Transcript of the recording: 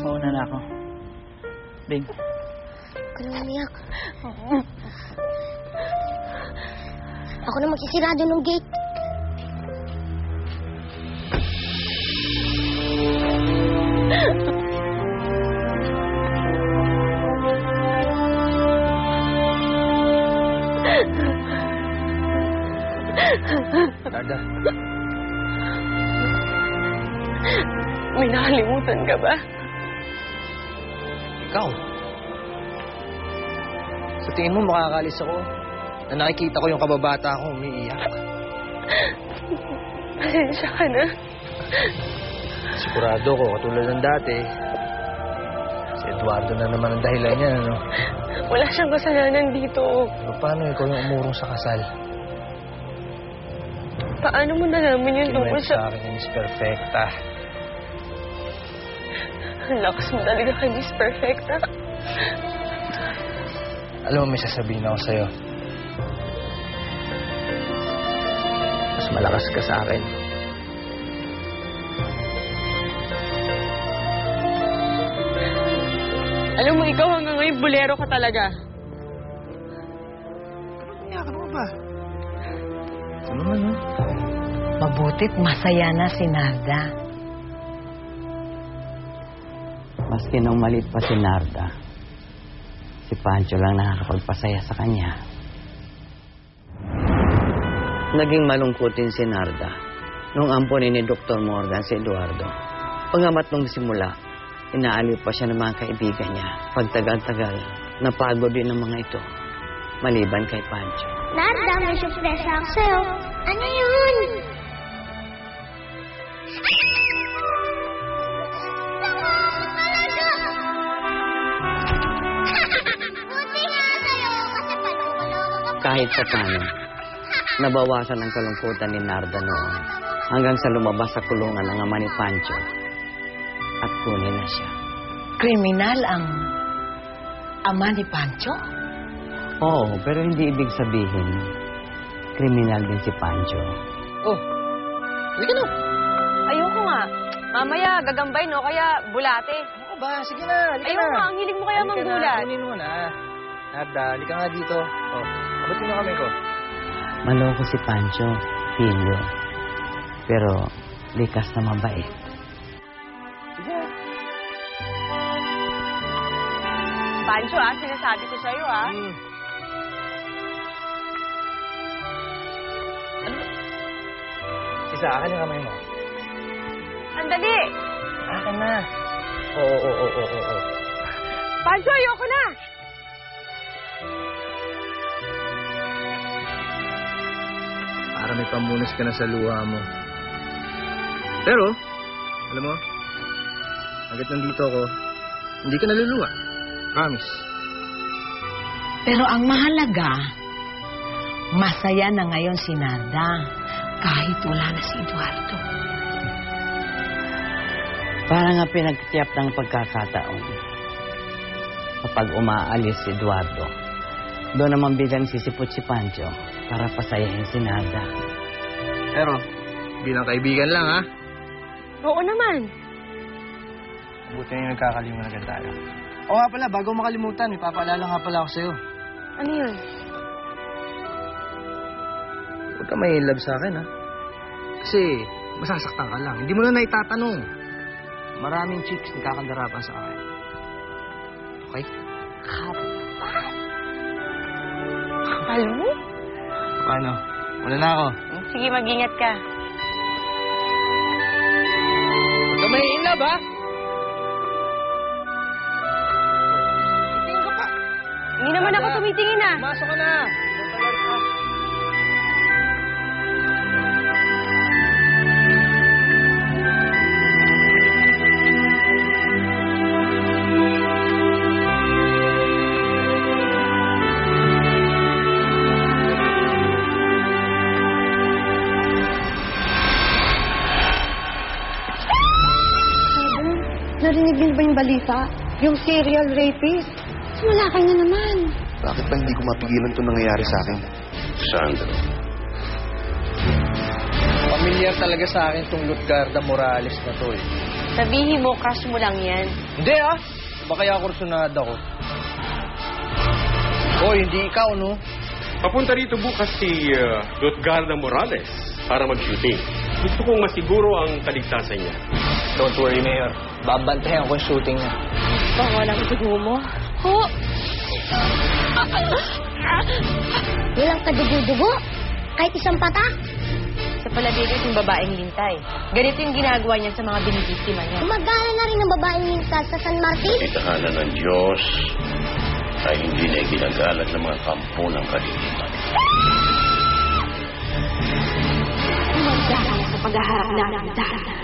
Mauna na ako. Bing. Huwag ka nang umiyak. Ako na magsisirado ng gate. Narda. May nakalimutan ka ba? Ikaw? Sa tingin mo makakalis ako na nakikita ko yung kababata ko umiiyak? Pasensya ka na. Sigurado ko, katulad ng dati, si Eduardo na naman ang dahilan niya, ano? Wala siyang kasalanan dito. Pero paano ikaw yung umurong sa kasal? Paano mo nalaman yun tungkol Kinuwento sa sa... akin yung Miss Perfecta. Ang lakas mo talaga kay Miss Perfecta. Alam mo, may sasabihin ako sa'yo. Mas malakas ka sa akin. Alam mo, ikaw hanggang ngayon, bulero ka talaga. Ano ba? Ano naman, no? Mabuti't masaya na si Narda. Maski nung maliit pa si Narda, si Pancho lang nakakapagpasaya sa kanya. Naging malungkutin si Narda nung ampunin ni Dr. Morgan si Eduardo. Pangamat nung simula, inaaliw pa siya ng mga kaibigan niya. Pagtagal-tagal, napagod din ng mga ito, maliban kay Pancho. Narda, may surpresa ako sa'yo. Ano yun? Kahit sa paano, nabawasan ang kalungkutan ni Narda noon hanggang sa lumabas sa kulungan ang ama ni Pancho at kunin na siya. Kriminal ang ama ni Pancho? Oo, pero hindi ibig sabihin kriminal din si Pancho. Oh, hindi ka na. Ayoko nga. Mamaya, gagambay, no? Kaya bulate. Ano ba? Sige na, halika na. Ayoko nga, ang hiling mo kaya Halika manggulat. na, kunin mo na. Narda, halika nga dito. Oh, abutin mo kami ko. Maloko si Pancho, Pilyo. Pero likas na mabait. Sige. Pancho, sinasabi ko sa'yo, Isa, akin yung kamay mo. Sandali! Akin na. Oo. Pancho, ayoko na! Para may pamunas ka na sa luha mo. Pero, alam mo, hanggat nandito ako, hindi ka naluluha. Promise. Pero ang mahalaga, masaya na ngayon si Narda kahit wala na si Eduardo. Para nga pinagtiyap ng pagkakataon. Kapag umaalis si Eduardo, doon naman biglang sisipot si Pancho para pasayahin si Narda. Pero, bilang kaibigan lang, ha? Oo naman. Buti na yung nagkakalimutan agad tayo. O nga pala, bago makalimutan, may papaalala nga pala ako sa'yo. Ano yun? Huwag ka may love sa akin, ha? Kasi, masasaktan ka lang. Hindi mo na naitatanong. Maraming chicks nagkakandarapan sa akin. Okay? Kapal mo? Paano? Wala na ako. Sige, mag-ingat ka. Huwag ka may in love, ha? Tingin ka pa. Hindi naman ako tumitingin, Pumasok ka na. Narinig niyo ba yung balita? Yung serial rapist? Malaki na naman. Bakit ba hindi ko mapigilan itong nangyayari sa akin? Sandro. Pamilyar talaga sa akin itong Lutgarda Morales na to, eh. Sabihin mo, crush mo lang yan. Hindi ah! Baka kaya kursunada ko. Hoy, hindi ikaw, no? Papunta rito bukas si Lutgarda Morales para mag-shooting. Gusto kong masiguro ang kaligtasan niya. Don't worry, Mayor. Babantayan ko yung shooting niya. Baka walang dugo mo. Ho! Walang kadugo-dugo. Kahit isang patak. Sa palabigay yung babaeng lintay. Ganito yung ginagawa niya sa mga binibiktima niya. Gumagala na rin ang babaeng mintas sa San Martin. Itahanan ng Diyos ay hindi na ginagalat ng mga kampo ng kaliliman. Magdala sa paghaharap namin, Darna.